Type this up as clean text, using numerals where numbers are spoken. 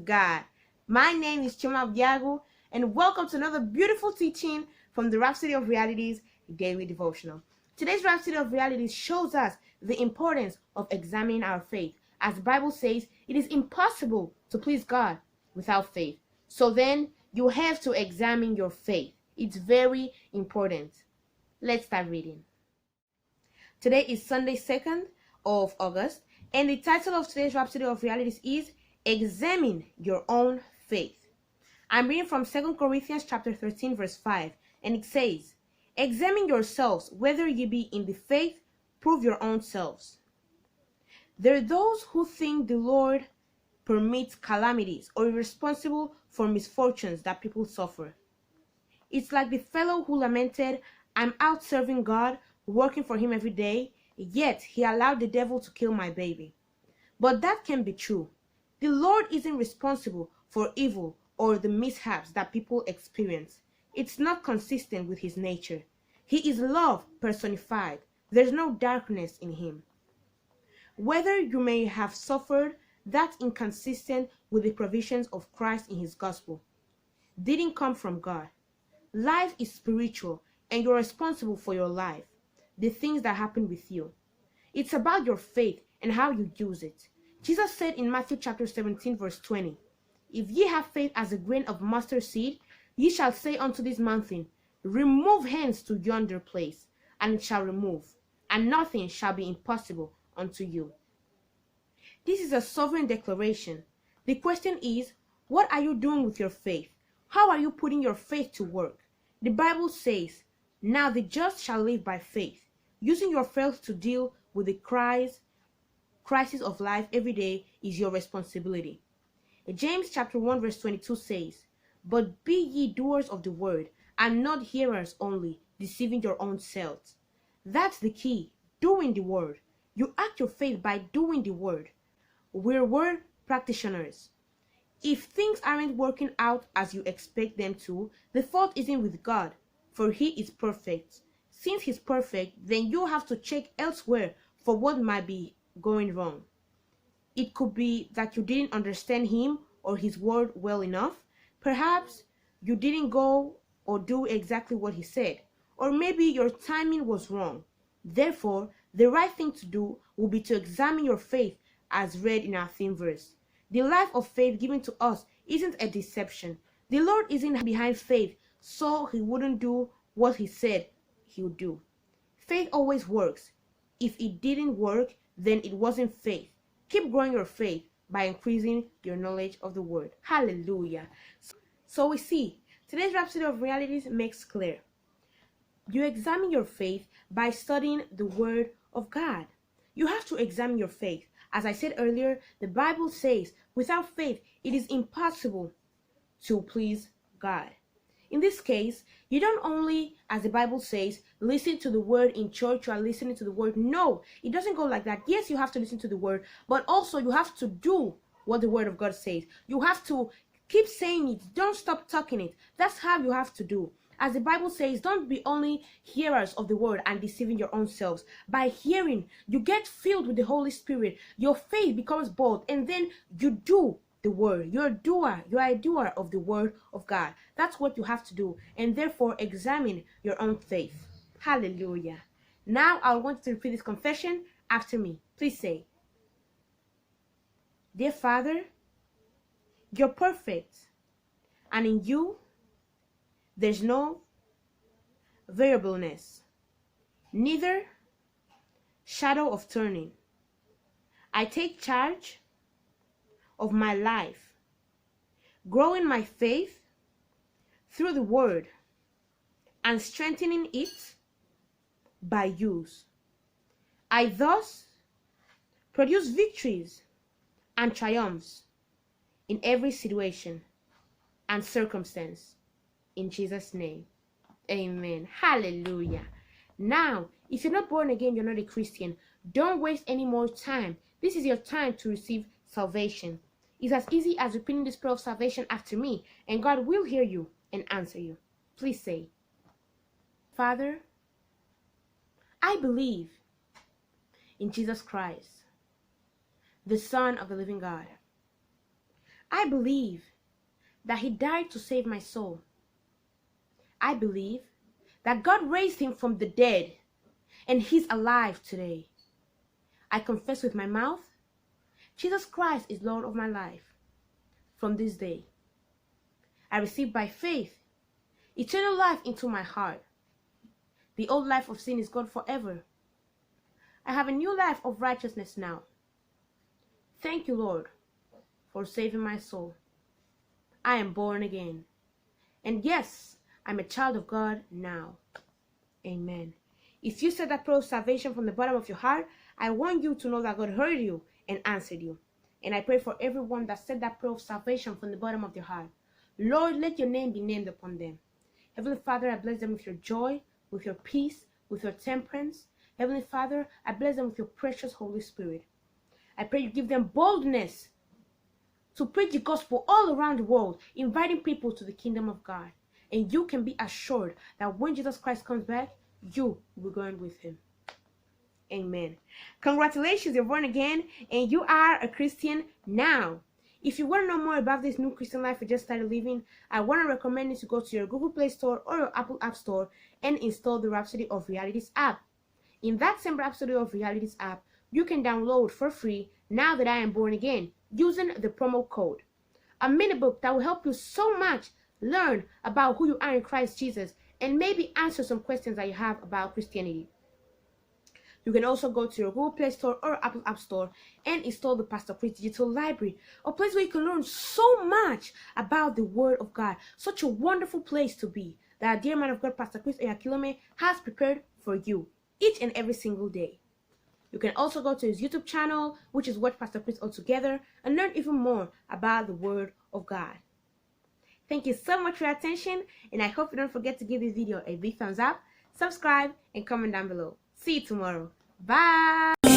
God. My name is Chioma Obiagwu, and welcome to another beautiful teaching from the Rhapsody of Realities daily devotional. Today's Rhapsody of Realities shows us the importance of examining our faith. As the Bible says, it is impossible to please God without faith. So then, you have to examine your faith. It's very important. Let's start reading. Today is Sunday, 2nd of August, and the title of today's Rhapsody of Realities is Examine Your Own Faith. I'm reading from 2 Corinthians chapter 13, verse 5, and it says, Examine yourselves whether ye be in the faith, prove your own selves. There are those who think the Lord permits calamities or is responsible for misfortunes that people suffer. It's like the fellow who lamented, I'm out serving God, working for him every day, yet he allowed the devil to kill my baby. But that can't be true. The Lord isn't responsible for evil or the mishaps that people experience. It's not consistent with his nature. He is love personified. There's no darkness in him. Whether you may have suffered, that's inconsistent with the provisions of Christ in his gospel. Didn't come from God. Life is spiritual, and you're responsible for your life, the things that happen with you. It's about your faith and how you use it. Jesus said in Matthew chapter 17, verse 20, If ye have faith as a grain of mustard seed, ye shall say unto this mountain, Remove hence to yonder place, and it shall remove, and nothing shall be impossible unto you. This is a sovereign declaration. The question is, what are you doing with your faith? How are you putting your faith to work? The Bible says, Now the just shall live by faith. Using your faith to deal with the crisis of life every day is your responsibility. James chapter 1 verse 22 says, But be ye doers of the word, and not hearers only, deceiving your own selves. That's the key, doing the word. You act your faith by doing the word. We're word practitioners. If things aren't working out as you expect them to, the fault isn't with God, for he is perfect. Since he's perfect, then you have to check elsewhere for what might be going wrong. It could be that you didn't understand him or his word well enough. Perhaps you didn't go or do exactly what he said. Or maybe your timing was wrong. Therefore, the right thing to do will be to examine your faith as read in our theme verse. The life of faith given to us isn't a deception. The Lord isn't behind faith, so he wouldn't do what he said he would do. Faith always works. If it didn't work, then it wasn't faith. Keep growing your faith by increasing your knowledge of the word. Hallelujah. So we see, today's Rhapsody of Realities makes clear. You examine your faith by studying the word of God. You have to examine your faith. As I said earlier, the Bible says, without faith, it is impossible to please God. In this case, you don't only, as the Bible says, listen to the word in church, you are listening to the word. No, it doesn't go like that. Yes, you have to listen to the word, but also you have to do what the word of God says. You have to keep saying it. Don't stop talking it. That's how you have to do. As the Bible says, don't be only hearers of the word and deceiving your own selves. By hearing, you get filled with the Holy Spirit. Your faith becomes bold, and then you do the word. You're a doer. You're a doer of the word of God. That's what you have to do. And therefore, examine your own faith. Hallelujah. Now, I want you to repeat this confession after me. Please say, Dear Father, you're perfect, and in you, there's no variableness, neither shadow of turning. I take charge of my life, growing my faith through the word and strengthening it by use. I thus produce victories and triumphs in every situation and circumstance. In Jesus' name, amen. Hallelujah. Now, if you're not born again, you're not a Christian, don't waste any more time. This is your time to receive salvation. It's as easy as repeating this prayer of salvation after me, and God will hear you and answer you. Please say, Father, I believe in Jesus Christ, the Son of the living God. I believe that he died to save my soul. I believe that God raised him from the dead and he's alive today. I confess with my mouth, Jesus Christ is Lord of my life. From this day, I receive by faith eternal life into my heart. The old life of sin is gone forever. I have a new life of righteousness now. Thank you, Lord, for saving my soul. I am born again. And yes, I'm a child of God now. Amen. If you said that prayer of salvation from the bottom of your heart, I want you to know that God heard you and answered you. And I pray for everyone that said that prayer of salvation from the bottom of their heart. Lord, let your name be named upon them. Heavenly Father, I bless them with your joy, with your peace, with your temperance. Heavenly Father, I bless them with your precious Holy Spirit. I pray you give them boldness to preach the gospel all around the world, inviting people to the kingdom of God. And you can be assured that when Jesus Christ comes back, you will be going with him. Amen. Congratulations, you're born again and you are a Christian now. If you want to know more about this new Christian life you just started living, I want to recommend you to go to your Google Play Store or your Apple App Store and install the Rhapsody of Realities app. In that same Rhapsody of Realities app, you can download for free Now That I Am Born Again using the promo code. A mini book that will help you so much learn about who you are in Christ Jesus and maybe answer some questions that you have about Christianity. You can also go to your Google Play Store or Apple App Store and install the Pastor Chris Digital Library, a place where you can learn so much about the Word of God. Such a wonderful place to be that our dear man of God, Pastor Chris Oyakhilome, has prepared for you each and every single day. You can also go to his YouTube channel, which is Watch Pastor Chris Altogether, and learn even more about the Word of God. Thank you so much for your attention, and I hope you don't forget to give this video a big thumbs up, subscribe, and comment down below. See you tomorrow. Bye!